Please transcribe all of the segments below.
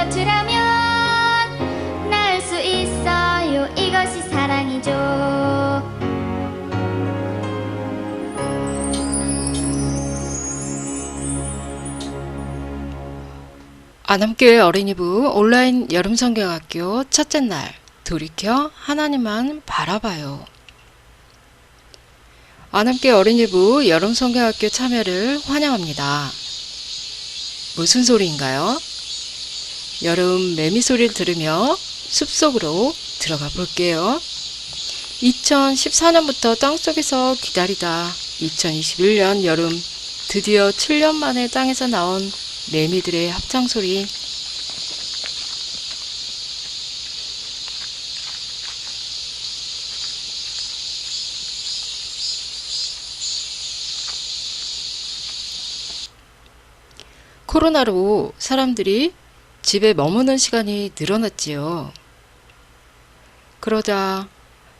곁이라면 나을 수 있어요. 이것이 사랑이죠. 안암교회 어린이부 온라인 여름성경학교 첫째 날, 돌이켜 하나님만 바라봐요. 안암교회 어린이부 여름성경학교 참여를 환영합니다. 무슨 소리인가요? 여름 매미 소리를 들으며 숲속으로 들어가 볼게요. 2014년부터 땅속에서 기다리다 2021년 여름 드디어 7년 만에 땅에서 나온 매미들의 합창소리. 코로나로 사람들이 집에 머무는 시간이 늘어났지요. 그러자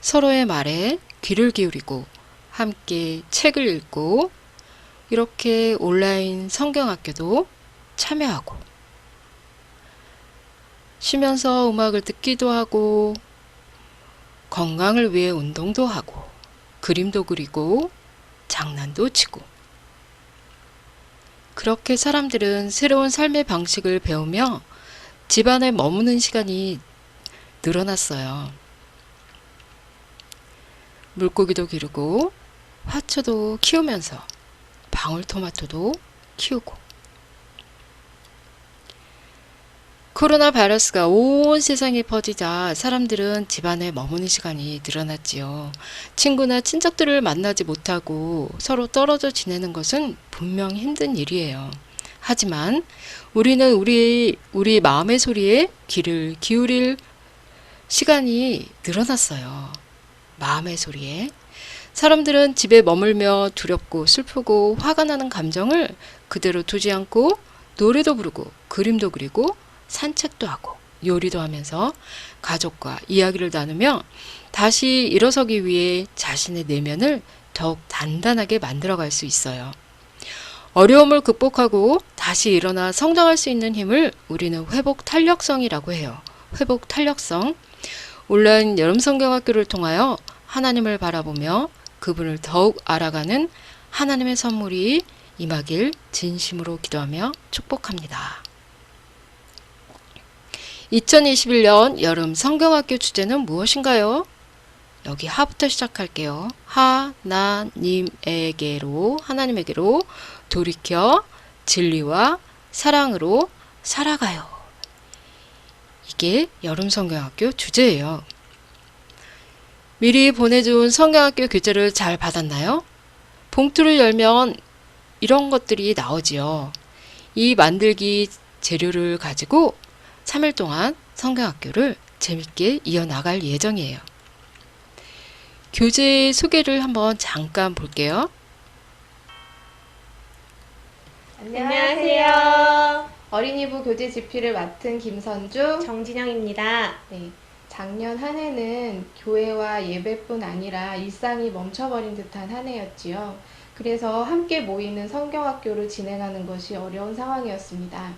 서로의 말에 귀를 기울이고 함께 책을 읽고 이렇게 온라인 성경학교도 참여하고 쉬면서 음악을 듣기도 하고 건강을 위해 운동도 하고 그림도 그리고 장난도 치고 그렇게 사람들은 새로운 삶의 방식을 배우며 집안에 머무는 시간이 늘어났어요. 물고기도 기르고 화초도 키우면서 방울토마토도 키우고 코로나 바이러스가 온 세상에 퍼지자 사람들은 집안에 머무는 시간이 늘어났지요. 친구나 친척들을 만나지 못하고 서로 떨어져 지내는 것은 분명 힘든 일이에요. 하지만 우리는 우리 마음의 소리에 귀를 기울일 시간이 늘어났어요. 마음의 소리에. 사람들은 집에 머물며 두렵고 슬프고 화가 나는 감정을 그대로 두지 않고 노래도 부르고 그림도 그리고 산책도 하고 요리도 하면서 가족과 이야기를 나누며 다시 일어서기 위해 자신의 내면을 더욱 단단하게 만들어갈 수 있어요. 어려움을 극복하고 다시 일어나 성장할 수 있는 힘을 우리는 회복 탄력성이라고 해요. 회복 탄력성. 온라인 여름성경학교를 통하여 하나님을 바라보며 그분을 더욱 알아가는 하나님의 선물이 임하길 진심으로 기도하며 축복합니다. 2021년 여름 성경학교 주제는 무엇인가요? 여기 하부터 시작할게요. 하나님에게로 돌이켜 진리와 사랑으로 살아가요. 이게 여름 성경학교 주제예요. 미리 보내준 성경학교 교재를 잘 받았나요? 봉투를 열면 이런 것들이 나오지요. 이 만들기 재료를 가지고 3일 동안 성경학교를 재밌게 이어나갈 예정이에요. 교재 소개를 한번 잠깐 볼게요. 안녕하세요. 어린이부 교재 집필을 맡은 김선주, 정진영입니다. 네, 작년 한 해는 교회와 예배뿐 아니라 일상이 멈춰버린 듯한 한 해였지요. 그래서 함께 모이는 성경학교를 진행하는 것이 어려운 상황이었습니다.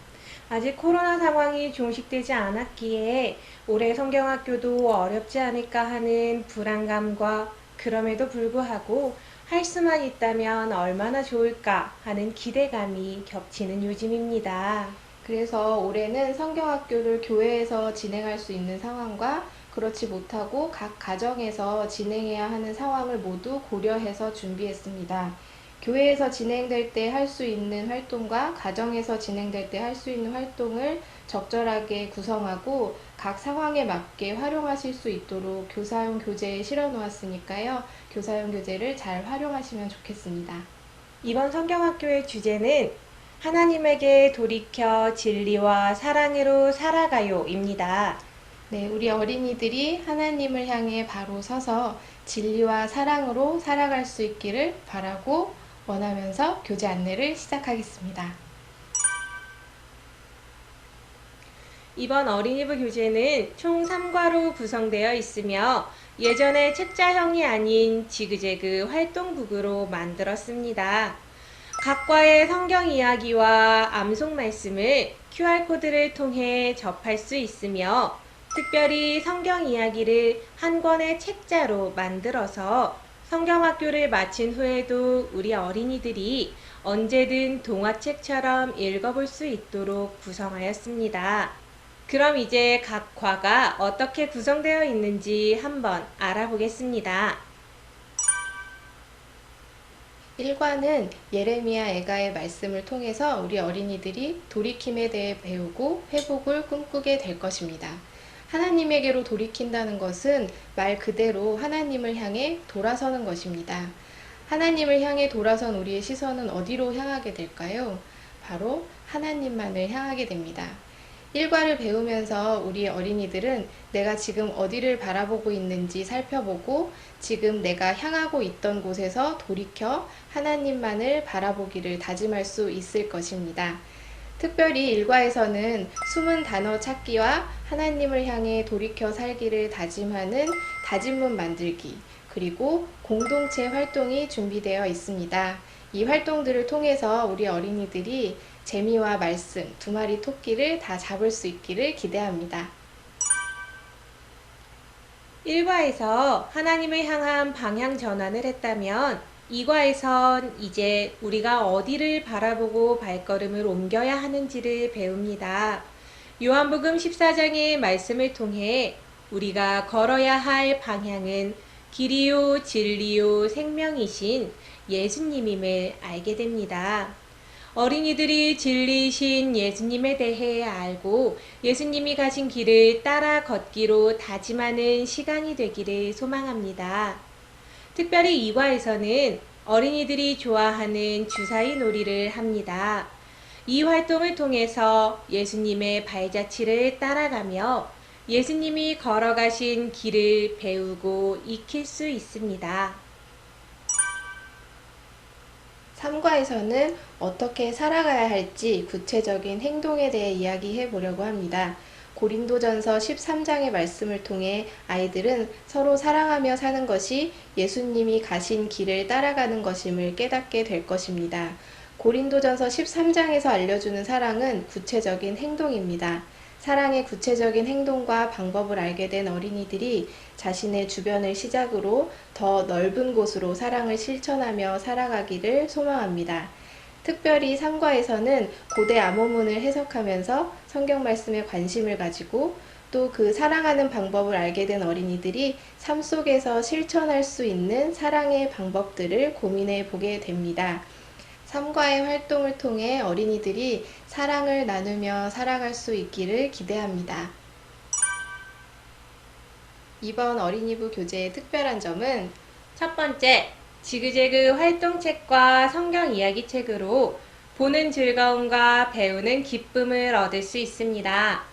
아직 코로나 상황이 종식되지 않았기에 올해 성경학교도 어렵지 않을까 하는 불안감과 그럼에도 불구하고 할 수만 있다면 얼마나 좋을까 하는 기대감이 겹치는 요즘입니다. 그래서 올해는 성경학교를 교회에서 진행할 수 있는 상황과 그렇지 못하고 각 가정에서 진행해야 하는 상황을 모두 고려해서 준비했습니다. 교회에서 진행될 때 할 수 있는 활동과 가정에서 진행될 때 할 수 있는 활동을 적절하게 구성하고 각 상황에 맞게 활용하실 수 있도록 교사용 교재에 실어 놓았으니까요. 교사용 교재를 잘 활용하시면 좋겠습니다. 이번 성경학교의 주제는 하나님에게 돌이켜 진리와 사랑으로 살아가요입니다. 네, 우리 어린이들이 하나님을 향해 바로 서서 진리와 사랑으로 살아갈 수 있기를 바라고 원하면서 교재 안내를 시작하겠습니다. 이번 어린이부 교재는 총 3과로 구성되어 있으며 예전에 책자형이 아닌 지그재그 활동북으로 만들었습니다. 각 과의 성경 이야기와 암송 말씀을 QR코드를 통해 접할 수 있으며 특별히 성경 이야기를 한 권의 책자로 만들어서 성경학교를 마친 후에도 우리 어린이들이 언제든 동화책처럼 읽어볼 수 있도록 구성하였습니다. 그럼 이제 각 과가 어떻게 구성되어 있는지 한번 알아보겠습니다. 1과는 예레미야 애가의 말씀을 통해서 우리 어린이들이 돌이킴에 대해 배우고 회복을 꿈꾸게 될 것입니다. 하나님에게로 돌이킨다는 것은 말 그대로 하나님을 향해 돌아서는 것입니다. 하나님을 향해 돌아선 우리의 시선은 어디로 향하게 될까요? 바로 하나님만을 향하게 됩니다. 1과를 배우면서 우리 어린이들은 내가 지금 어디를 바라보고 있는지 살펴보고 지금 내가 향하고 있던 곳에서 돌이켜 하나님만을 바라보기를 다짐할 수 있을 것입니다. 특별히 1과에서는 숨은 단어 찾기와 하나님을 향해 돌이켜 살기를 다짐하는 다짐문 만들기, 그리고 공동체 활동이 준비되어 있습니다. 이 활동들을 통해서 우리 어린이들이 재미와 말씀, 두 마리 토끼를 다 잡을 수 있기를 기대합니다. 1과에서 하나님을 향한 방향 전환을 했다면 2과에선 이제 우리가 어디를 바라보고 발걸음을 옮겨야 하는지를 배웁니다. 요한복음 14장의 말씀을 통해 우리가 걸어야 할 방향은 길이요 진리요 생명이신 예수님임을 알게 됩니다. 어린이들이 진리이신 예수님에 대해 알고 예수님이 가신 길을 따라 걷기로 다짐하는 시간이 되기를 소망합니다. 특별히 2과에서는 어린이들이 좋아하는 주사위 놀이를 합니다. 이 활동을 통해서 예수님의 발자취를 따라가며 예수님이 걸어가신 길을 배우고 익힐 수 있습니다. 3과에서는 어떻게 살아가야 할지 구체적인 행동에 대해 이야기해 보려고 합니다. 고린도전서 13장의 말씀을 통해 아이들은 서로 사랑하며 사는 것이 예수님이 가신 길을 따라가는 것임을 깨닫게 될 것입니다. 고린도전서 13장에서 알려주는 사랑은 구체적인 행동입니다. 사랑의 구체적인 행동과 방법을 알게 된 어린이들이 자신의 주변을 시작으로 더 넓은 곳으로 사랑을 실천하며 살아가기를 소망합니다. 특별히 3과에서는 고대 암호문을 해석하면서 성경 말씀에 관심을 가지고 또 그 사랑하는 방법을 알게 된 어린이들이 삶 속에서 실천할 수 있는 사랑의 방법들을 고민해 보게 됩니다. 3과의 활동을 통해 어린이들이 사랑을 나누며 살아갈 수 있기를 기대합니다. 이번 어린이부 교재의 특별한 점은 첫 번째, 지그재그 활동책과 성경 이야기책으로 보는 즐거움과 배우는 기쁨을 얻을 수 있습니다.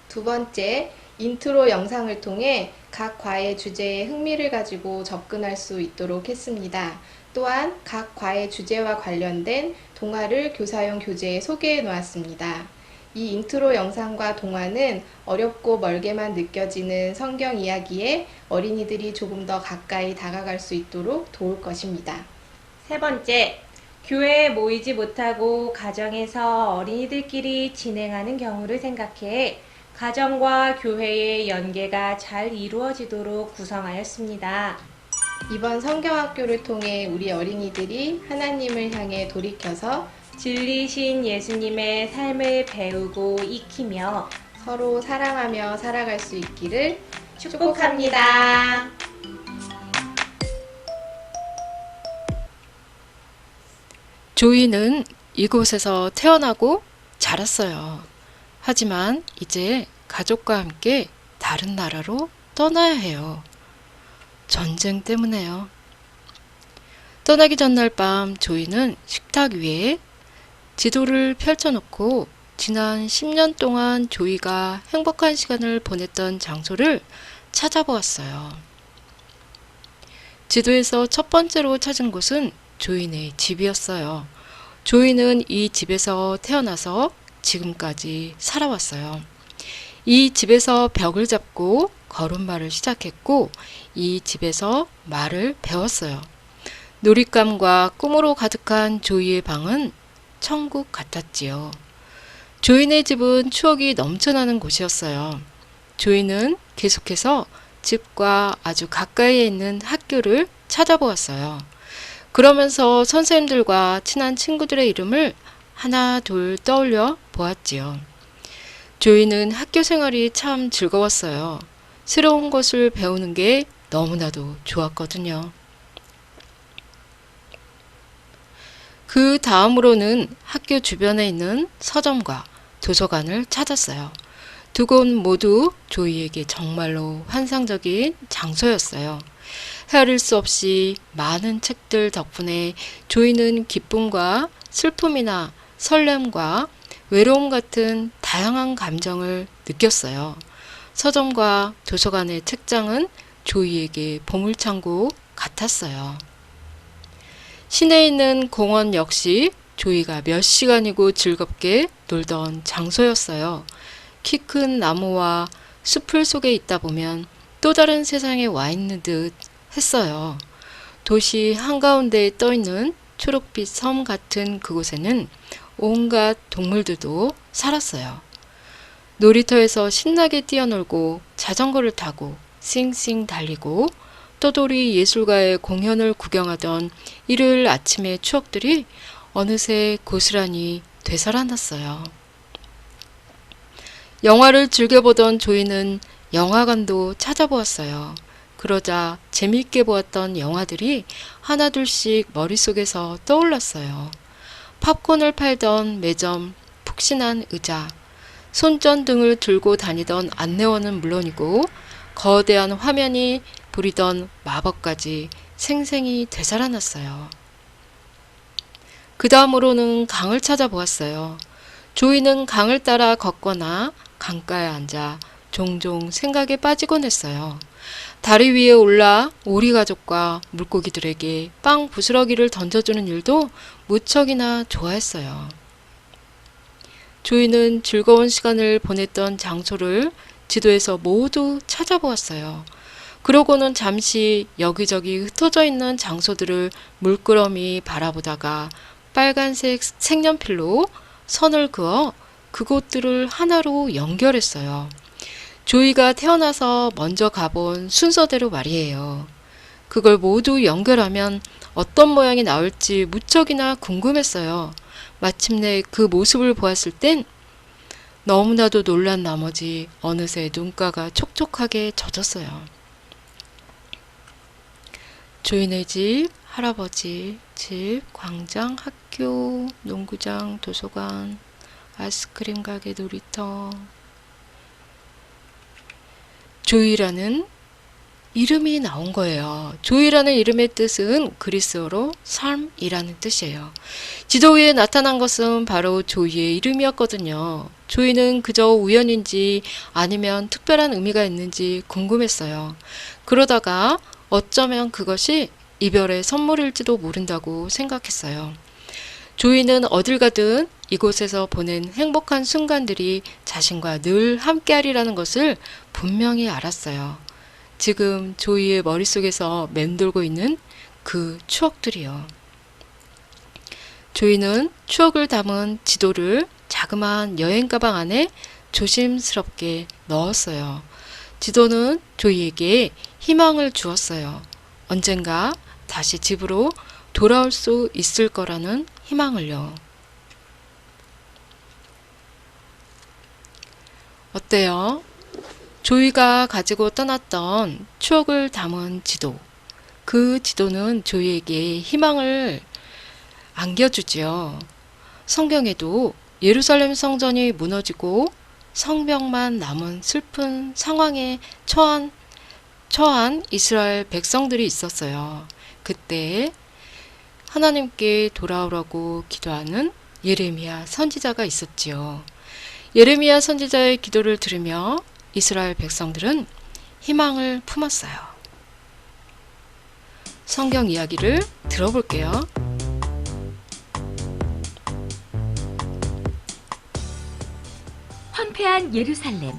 두 번째, 인트로 영상을 통해 각 과의 주제에 흥미를 가지고 접근할 수 있도록 했습니다. 또한 각 과의 주제와 관련된 동화를 교사용 교재에 소개해 놓았습니다. 이 인트로 영상과 동화는 어렵고 멀게만 느껴지는 성경 이야기에 어린이들이 조금 더 가까이 다가갈 수 있도록 도울 것입니다. 세 번째, 교회에 모이지 못하고 가정에서 어린이들끼리 진행하는 경우를 생각해 가정과 교회의 연계가 잘 이루어지도록 구성하였습니다. 이번 성경학교를 통해 우리 어린이들이 하나님을 향해 돌이켜서 진리신 예수님의 삶을 배우고 익히며 서로 사랑하며 살아갈 수 있기를 축복합니다. 조이는 이곳에서 태어나고 자랐어요. 하지만 이제 가족과 함께 다른 나라로 떠나야 해요. 전쟁 때문에요. 떠나기 전날 밤 조이는 식탁 위에 지도를 펼쳐놓고 지난 10년 동안 조이가 행복한 시간을 보냈던 장소를 찾아보았어요. 지도에서 첫 번째로 찾은 곳은 조이네 집이었어요. 조이는 이 집에서 태어나서 지금까지 살아왔어요. 이 집에서 벽을 잡고 걸음마를 시작했고 이 집에서 말을 배웠어요. 놀잇감과 꿈으로 가득한 조이의 방은 천국 같았지요. 조이네 집은 추억이 넘쳐나는 곳이었어요. 조이는 계속해서 집과 아주 가까이에 있는 학교를 찾아보았어요. 그러면서 선생님들과 친한 친구들의 이름을 하나 둘 떠올려 보았지요. 조이는 학교 생활이 참 즐거웠어요. 새로운 것을 배우는 게 너무나도 좋았거든요. 그 다음으로는 학교 주변에 있는 서점과 도서관을 찾았어요. 두 곳 모두 조이에게 정말로 환상적인 장소였어요. 헤아릴 수 없이 많은 책들 덕분에 조이는 기쁨과 슬픔이나 설렘과 외로움 같은 다양한 감정을 느꼈어요. 서점과 도서관의 책장은 조이에게 보물창고 같았어요. 시내에 있는 공원 역시 조이가 몇 시간이고 즐겁게 놀던 장소였어요. 키 큰 나무와 숲을 속에 있다 보면 또 다른 세상에 와 있는 듯 했어요. 도시 한가운데에 떠있는 초록빛 섬 같은 그곳에는 온갖 동물들도 살았어요. 놀이터에서 신나게 뛰어놀고 자전거를 타고 싱싱 달리고 떠돌이 예술가의 공연을 구경하던 일요일 아침의 추억들이 어느새 고스란히 되살아났어요. 영화를 즐겨보던 조이는 영화관도 찾아보았어요. 그러자 재미있게 보았던 영화들이 하나둘씩 머릿속에서 떠올랐어요. 팝콘을 팔던 매점, 푹신한 의자, 손전등을 들고 다니던 안내원은 물론이고 거대한 화면이 부리던 마법까지 생생히 되살아났어요. 그 다음으로는 강을 찾아보았어요. 조이는 강을 따라 걷거나 강가에 앉아 종종 생각에 빠지곤 했어요. 다리 위에 올라 오리 가족과 물고기들에게 빵 부스러기를 던져주는 일도 무척이나 좋아했어요. 조이는 즐거운 시간을 보냈던 장소를 지도에서 모두 찾아보았어요. 그러고는 잠시 여기저기 흩어져 있는 장소들을 물끄러미 바라보다가 빨간색 색연필로 선을 그어 그곳들을 하나로 연결했어요. 조이가 태어나서 먼저 가본 순서대로 말이에요. 그걸 모두 연결하면 어떤 모양이 나올지 무척이나 궁금했어요. 마침내 그 모습을 보았을 땐 너무나도 놀란 나머지 어느새 눈가가 촉촉하게 젖었어요. 조이네 집, 할아버지 집, 광장, 학교, 농구장, 도서관, 아이스크림 가게, 놀이터. 조이라는 이름이 나온 거예요. 조이라는 이름의 뜻은 그리스어로 삶이라는 뜻이에요. 지도 위에 나타난 것은 바로 조이의 이름이었거든요. 조이는 그저 우연인지 아니면 특별한 의미가 있는지 궁금했어요. 그러다가 어쩌면 그것이 이별의 선물일지도 모른다고 생각했어요. 조이는 어딜 가든 이곳에서 보낸 행복한 순간들이 자신과 늘 함께하리라는 것을 분명히 알았어요. 지금 조이의 머릿속에서 맴돌고 있는 그 추억들이요. 조이는 추억을 담은 지도를 자그마한 여행 가방 안에 조심스럽게 넣었어요. 지도는 조이에게 희망을 주었어요. 언젠가 다시 집으로 돌아올 수 있을 거라는 희망을요. 어때요? 조이가 가지고 떠났던 추억을 담은 지도. 그 지도는 조이에게 희망을 안겨주지요. 성경에도 예루살렘 성전이 무너지고 성벽만 남은 슬픈 상황에 처한 이스라엘 백성들이 있었어요. 그때 하나님께 돌아오라고 기도하는 예레미야 선지자가 있었지요. 예레미야 선지자의 기도를 들으며 이스라엘 백성들은 희망을 품었어요. 성경 이야기를 들어볼게요. 황폐한 예루살렘,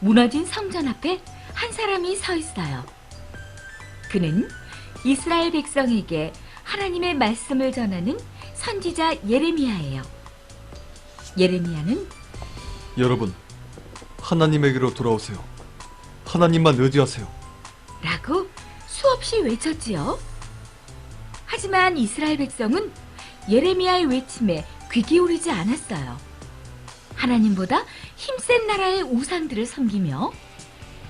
무너진 성전 앞에 한 사람이 서 있어요. 그는 이스라엘 백성에게 하나님의 말씀을 전하는 선지자 예레미야예요. 예레미야는 여러분, 하나님에게로 돌아오세요. 하나님만 의지하세요. 라고 수없이 외쳤지요. 하지만 이스라엘 백성은 예레미야의 외침에 귀 기울이지 않았어요. 하나님보다 힘센 나라의 우상들을 섬기며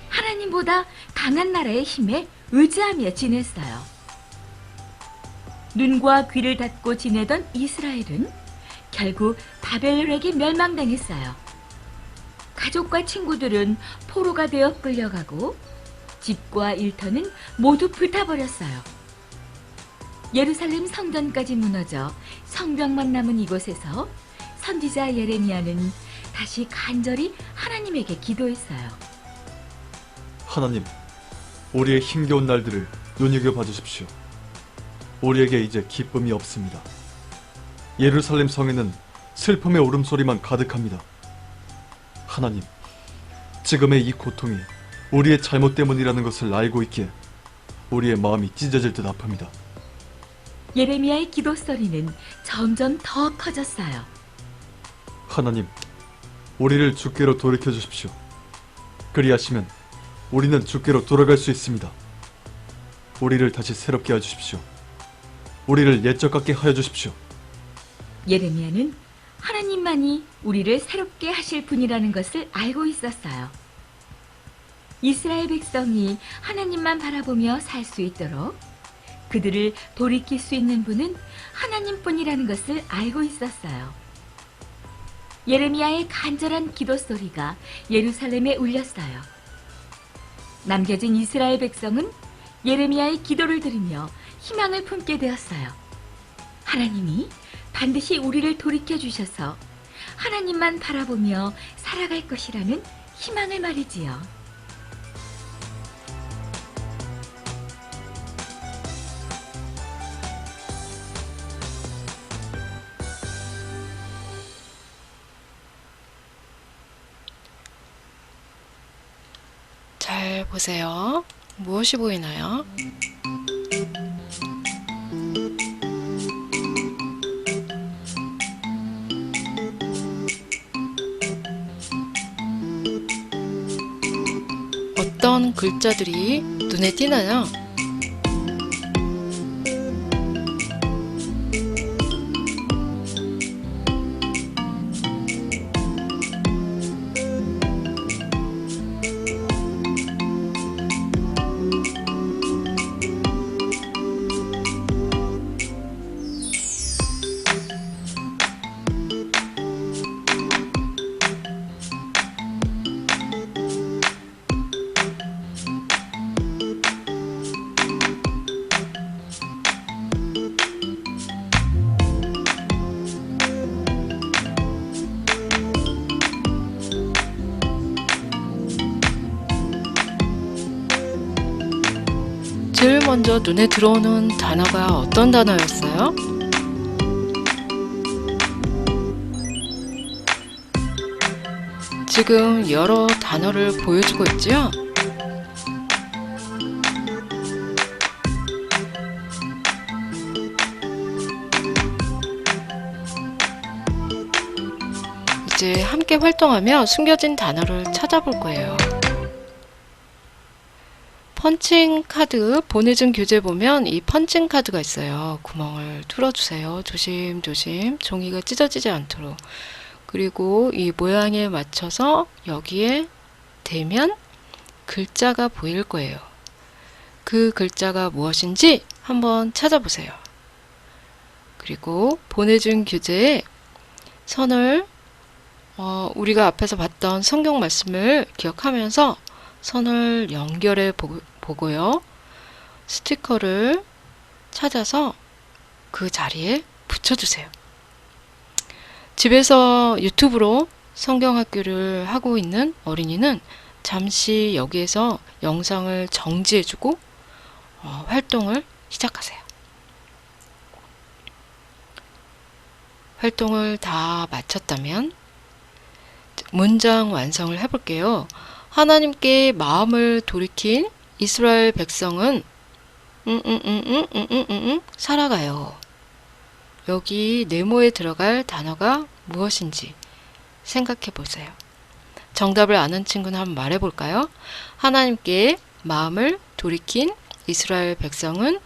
하나님보다 강한 나라의 힘에 의지하며 지냈어요. 눈과 귀를 닫고 지내던 이스라엘은 결국 바벨론에게 멸망당했어요. 가족과 친구들은 포로가 되어 끌려가고 집과 일터는 모두 불타버렸어요. 예루살렘 성전까지 무너져 성벽만 남은 이곳에서 선지자 예레미야는 다시 간절히 하나님에게 기도했어요. 하나님, 우리의 힘겨운 날들을 눈여겨봐 주십시오. 우리에게 이제 기쁨이 없습니다. 예루살렘 성에는 슬픔의 울음소리만 가득합니다. 하나님, 지금의 이 고통이 우리의 잘못 때문이라는 것을 알고 있기에 우리의 마음이 찢어질 듯 아픕니다. 예레미야의 기도 소리는 점점 더 커졌어요. 하나님, 우리를 주께로 돌이켜 주십시오. 그리하시면 우리는 주께로 돌아갈 수 있습니다. 우리를 다시 새롭게 해주십시오. 우리를 옛적 같게 하여 주십시오. 예레미야는 하나님만이 우리를 새롭게 하실 분이라는 것을 알고 있었어요. 이스라엘 백성이 하나님만 바라보며 살 수 있도록 그들을 돌이킬 수 있는 분은 하나님뿐이라는 것을 알고 있었어요. 예레미야의 간절한 기도 소리가 예루살렘에 울렸어요. 남겨진 이스라엘 백성은 예레미야의 기도를 들으며 희망을 품게 되었어요. 하나님이 반드시 우리를 돌이켜 주셔서 하나님만 바라보며 살아갈 것이라는 희망을 말이지요. 잘 보세요. 무엇이 보이나요? 어떤 글자들이 눈에 띄나요? 제일 먼저 눈에 들어오는 단어가 어떤 단어였어요? 지금 여러 단어를 보여주고 있죠? 이제 함께 활동하며 숨겨진 단어를 찾아볼 거예요. 펀칭 카드 보내준 교재 보면 이 펀칭 카드가 있어요. 구멍을 뚫어주세요. 조심조심 종이가 찢어지지 않도록. 그리고 이 모양에 맞춰서 여기에 대면 글자가 보일 거예요. 그 글자가 무엇인지 한번 찾아보세요. 그리고 보내준 교재에 선을 우리가 앞에서 봤던 성경 말씀을 기억하면서 선을 연결해 보고요. 스티커를 찾아서 그 자리에 붙여주세요. 집에서 유튜브로 성경학교를 하고 있는 어린이는 잠시 여기에서 영상을 정지해주고 활동을 시작하세요. 활동을 다 마쳤다면 문장 완성을 해볼게요. 하나님께 마음을 돌이킨 이스라엘 백성은 살아가요. 여기 네모에 들어갈 단어가 무엇인지 생각해 보세요. 정답을 아는 친구는 한번 말해볼까요? 하나님께 마음을 돌이킨 이스라엘 백성은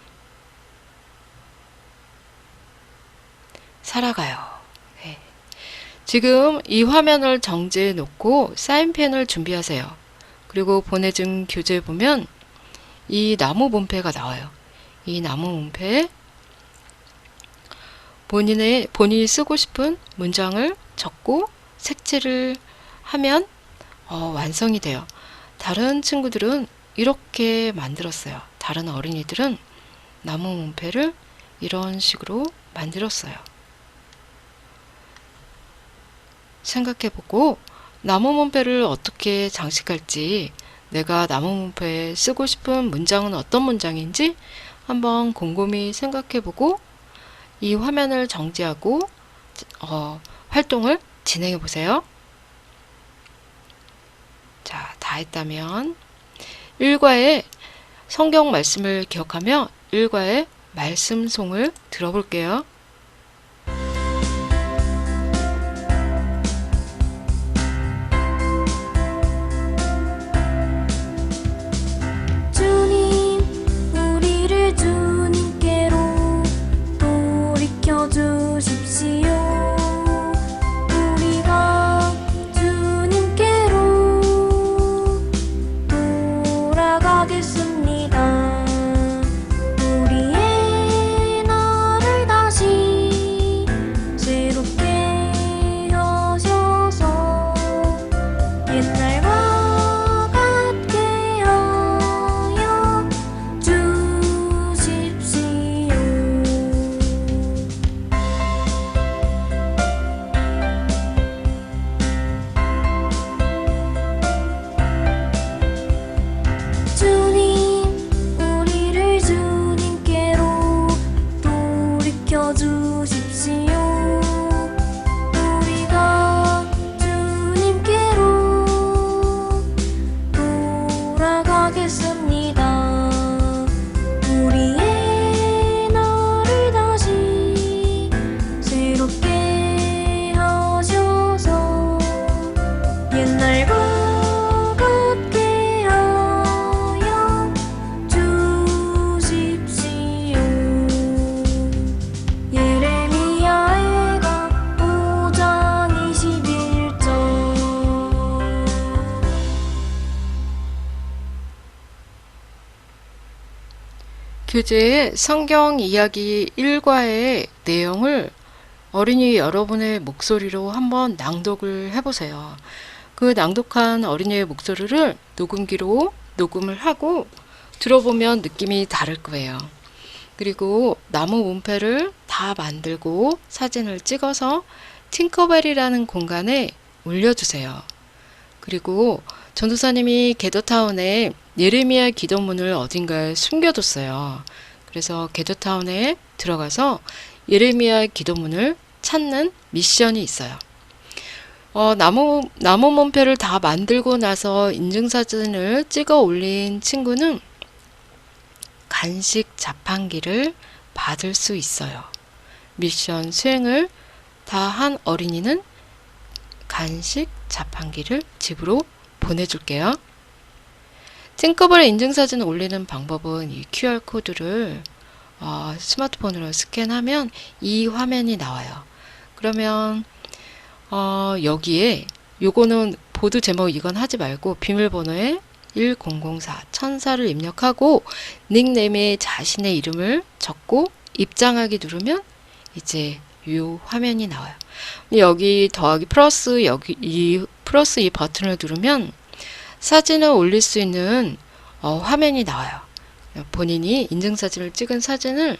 살아가요. 네. 지금 이 화면을 정지해 놓고 사인펜을 준비하세요. 그리고 보내준 교재에 보면 이 나무 문패가 나와요. 이 나무 문패에 본인이 쓰고 싶은 문장을 적고 색칠을 하면 완성이 돼요. 다른 친구들은 이렇게 만들었어요. 다른 어린이들은 나무 문패를 이런 식으로 만들었어요. 생각해보고 나무 문패를 어떻게 장식할지, 내가 나무 문패에 쓰고 싶은 문장은 어떤 문장인지 한번 곰곰이 생각해보고 이 화면을 정지하고 활동을 진행해보세요. 자, 다 했다면 일과의 성경 말씀을 기억하며 일과의 말씀송을 들어볼게요. 주님, 우리를 주님께로 돌이켜 주십시오. 우리가 주님께로 돌아가겠습니다. 우리의 나를 다시 새롭게 하셔서 옛날과 같게 하여 주십시오. 주님, 우리를 주님께로 돌이켜 주십시오. 우리가 주님께로 돌아가겠습니다. 우리의 나를 다시 새롭게 하셔서 옛날과 같게 하여 주십시오. 예레미야가 5장 21절. 교재에 성경 이야기 1과의 내용을 어린이 여러분의 목소리로 한번 낭독을 해보세요. 그 낭독한 어린이의 목소리를 녹음기로 녹음을 하고 들어보면 느낌이 다를 거예요. 그리고 나무 문패를 다 만들고 사진을 찍어서 팅커벨이라는 공간에 올려주세요. 그리고 전도사님이 게더타운에 예레미야 기도문을 어딘가에 숨겨뒀어요. 그래서 게더타운에 들어가서 예레미야 기도문을 찾는 미션이 있어요. 나무 문패를 다 만들고 나서 인증사진을 찍어 올린 친구는 간식 자판기를 받을 수 있어요. 미션 수행을 다 한 어린이는 간식 자판기를 집으로 보내줄게요. 팅커벨의 인증사진을 올리는 방법은 이 QR코드를 스마트폰으로 스캔하면 이 화면이 나와요. 그러면 여기에 요거는 보드 제목 이건 하지 말고 비밀번호에 1004 1004를 입력하고 닉네임에 자신의 이름을 적고 입장하기 누르면 이제 이 화면이 나와요. 여기 더하기 플러스 이 버튼을 누르면 사진을 올릴 수 있는 화면이 나와요. 본인이 인증사진을 찍은 사진을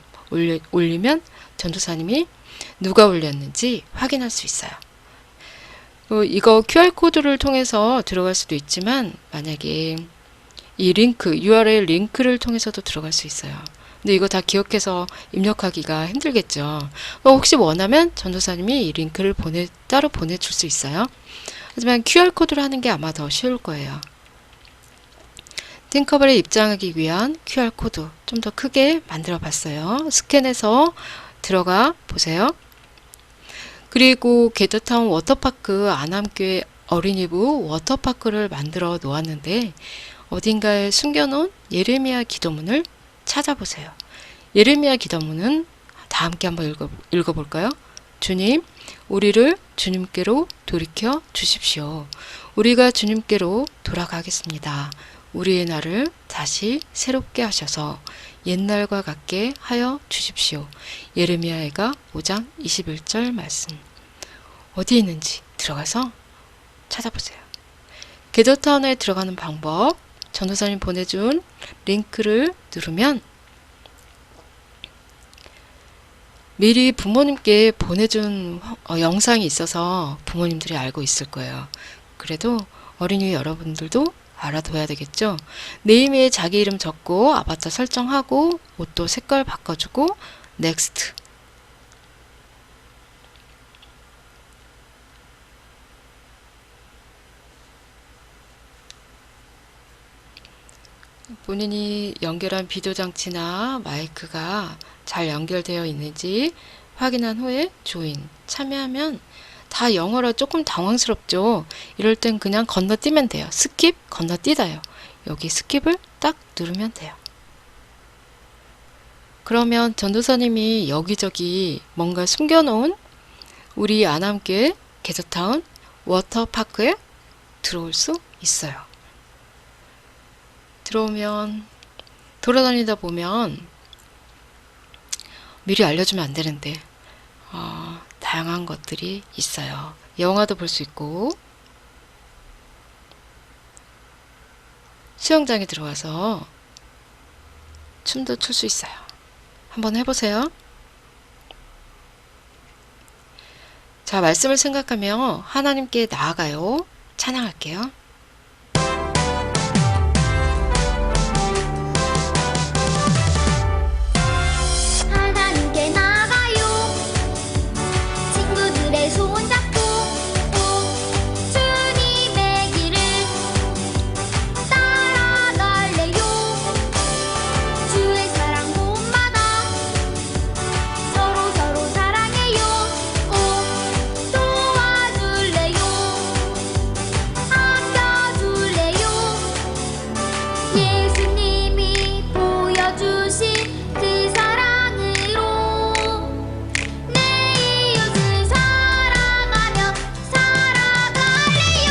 올리면 전도사님이 누가 올렸는지 확인할 수 있어요. 이거 QR코드를 통해서 들어갈 수도 있지만 만약에 이 링크, URL 링크를 통해서도 들어갈 수 있어요. 근데 이거 다 기억해서 입력하기가 힘들겠죠. 혹시 원하면 전도사님이 이 링크를 따로 보내줄 수 있어요. 하지만 QR코드로 하는 게 아마 더 쉬울 거예요. 팅커벨에 입장하기 위한 QR코드 좀 더 크게 만들어 봤어요. 스캔해서 들어가 보세요. 그리고 게더타운 워터파크 어린이부 워터파크를 만들어 놓았는데 어딘가에 숨겨놓은 예레미야 기도문을 찾아보세요. 예레미야 기도문은 다 함께 한번 읽어볼까요? 주님, 우리를 주님께로 돌이켜 주십시오. 우리가 주님께로 돌아가겠습니다. 우리의 날을 다시 새롭게 하셔서 옛날과 같게 하여 주십시오. 예레미야가 5장 21절 말씀. 어디에 있는지 들어가서 찾아보세요. 게더타운에 들어가는 방법, 전도사님 보내준 링크를 누르면 미리 부모님께 보내준 영상이 있어서 부모님들이 알고 있을 거예요. 그래도 어린이 여러분들도 알아둬야 되겠죠. 네임에 자기 이름 적고 아바타 설정하고 옷도 색깔 바꿔주고 넥스트. 본인이 연결한 비디오 장치나 마이크가 잘 연결되어 있는지 확인한 후에 조인, 참여하면 다 영어라 조금 당황스럽죠. 이럴 땐 그냥 건너뛰면 돼요. 스킵 건너뛰다요. 여기 스킵을 딱 누르면 돼요. 그러면 전도사님이 여기저기 뭔가 숨겨놓은 우리 아남교회 게더타운 워터파크에 들어올 수 있어요. 들어오면 돌아다니다 보면 미리 알려주면 안 되는데 다양한 것들이 있어요. 영화도 볼 수 있고 수영장에 들어와서 춤도 출 수 있어요. 한번 해보세요. 자, 말씀을 생각하며 하나님께 나아가요. 찬양할게요. 하나님께 나가요. 친구들의 손 잡고 주님의 길을 따라갈래요. 주의 사랑 본받아 서로 사랑해요. 도와줄래요. 아껴줄래요. 예수님이 보여주신 그 사랑으로 내 이웃을 사랑하며 살아갈래요.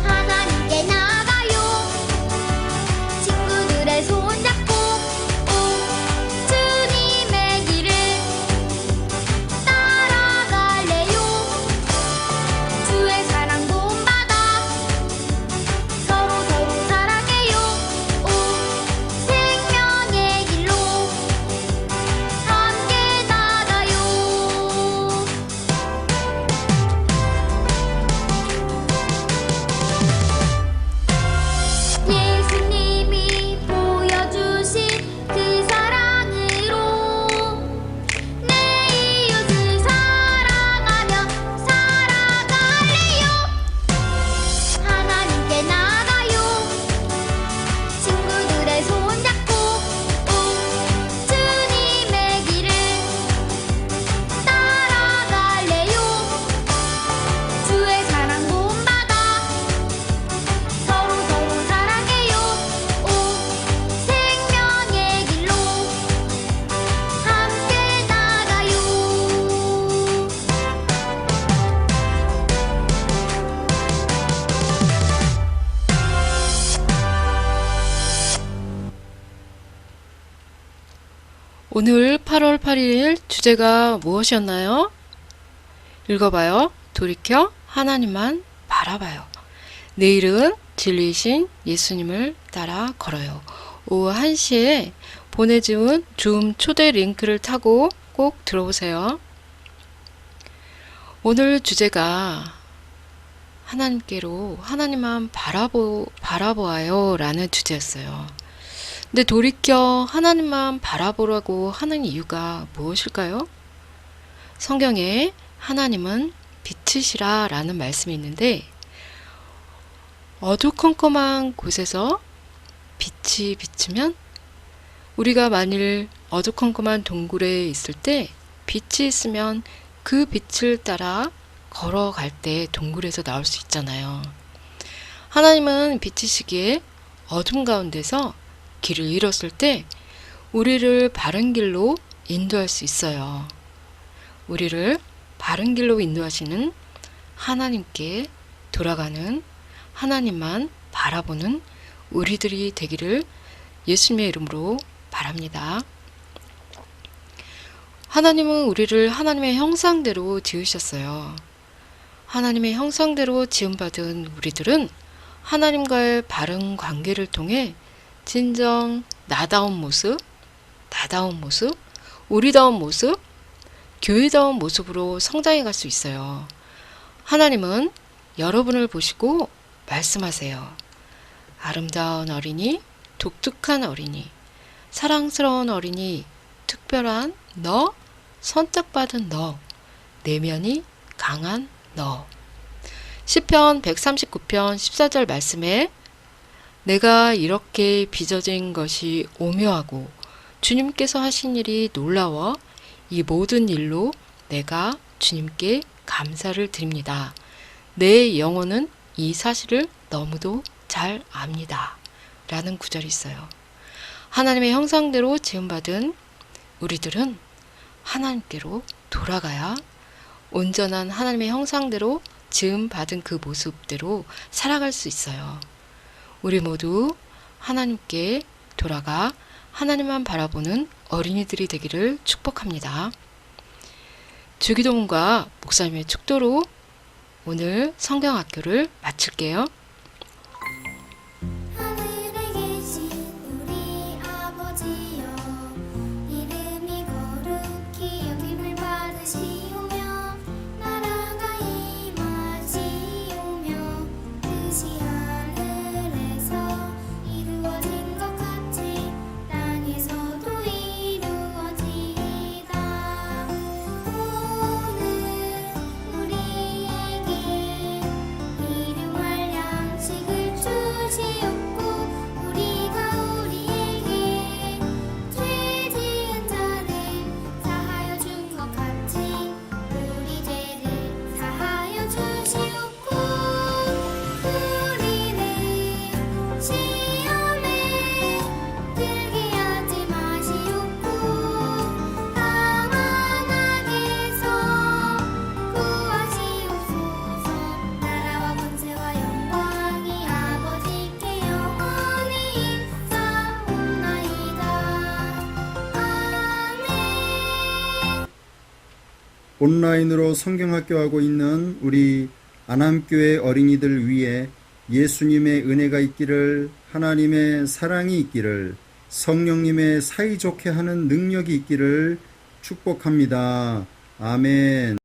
하나님께 나가요. 친구들의 손 잡고 주님의 길을 따라갈래요. 주의 사랑 본받아 서로 사랑해요. 생명의 길로 함께 나가요. 예수님이 보여주신 그 사랑으로 내 이웃을 사랑하며 살아갈래요. 하나님께 나가요. 친구들의 손 잡고 주님의 길을 따라갈래요. 주의 사랑 본받아 서로 사랑해요. 생명의 길로 함께 나가요. 오늘 8월 8일 주제가 무엇이었나요? 읽어봐요. 돌이켜 하나님만 바라봐요. 내일은 진리이신 예수님을 따라 걸어요. 오후 1시에 보내준 줌 초대 링크를 타고 꼭 들어오세요. 오늘 주제가 하나님께로 하나님만 바라보아요 라는 주제였어요. 근데 돌이켜 하나님만 바라보라고 하는 이유가 무엇일까요? 성경에 하나님은 빛이시라 라는 말씀이 있는데 어두컴컴한 곳에서 빛이 비치면 우리가 만일 어두컴컴한 동굴에 있을 때 빛이 있으면 그 빛을 따라 걸어갈 때 동굴에서 나올 수 있잖아요. 하나님은 빛이시기에 어둠 가운데서 길을 잃었을 때 우리를 바른 길로 인도할 수 있어요. 우리를 바른 길로 인도하시는 하나님께 돌아가는, 하나님만 바라보는 우리들이 되기를 예수님의 이름으로 바랍니다. 하나님은 우리를 하나님의 형상대로 지으셨어요. 하나님의 형상대로 지음받은 우리들은 하나님과의 바른 관계를 통해 진정 나다운 모습, 우리다운 모습, 교회다운 모습으로 성장해 갈 수 있어요. 하나님은 여러분을 보시고 말씀하세요. 아름다운 어린이, 독특한 어린이, 사랑스러운 어린이, 특별한 너, 선택받은 너, 내면이 강한 너. 시편 139편 14절 말씀에 내가 이렇게 빚어진 것이 오묘하고 주님께서 하신 일이 놀라워 이 모든 일로 내가 주님께 감사를 드립니다. 내 영혼은 이 사실을 너무도 잘 압니다. 라는 구절이 있어요. 하나님의 형상대로 지음받은 우리들은 하나님께로 돌아가야 온전한 하나님의 형상대로 지음받은 그 모습대로 살아갈 수 있어요. 우리 모두 하나님께 돌아가 하나님만 바라보는 어린이들이 되기를 축복합니다. 주기도문과 목사님의 축도로 오늘 성경학교를 마칠게요. 하늘에 계신 우리 아버지여 이름이 거룩히 여김을 받으시오며 나라가 임하시오며 뜻이 하늘에서 이루어진 것 같이 땅에서도 이루어지이다. 오늘 우리에게 일용할 양식을 주시옵고 우리가 우리에게 죄 지은 자를 사하여 준 것 같이 우리 죄를 사하여 주시옵고 우리를 시험에 들게 하지 마시옵고 다만 악에서 구하시옵소서. 나라와 권세와 영광이 아버지께 영원히 있사옵나이다. 아멘. 온라인으로 성경학교하고 있는 우리 안암교회 어린이들 위해 예수님의 은혜가 있기를, 하나님의 사랑이 있기를, 성령님의 사이좋게 하는 능력이 있기를 축복합니다. 아멘.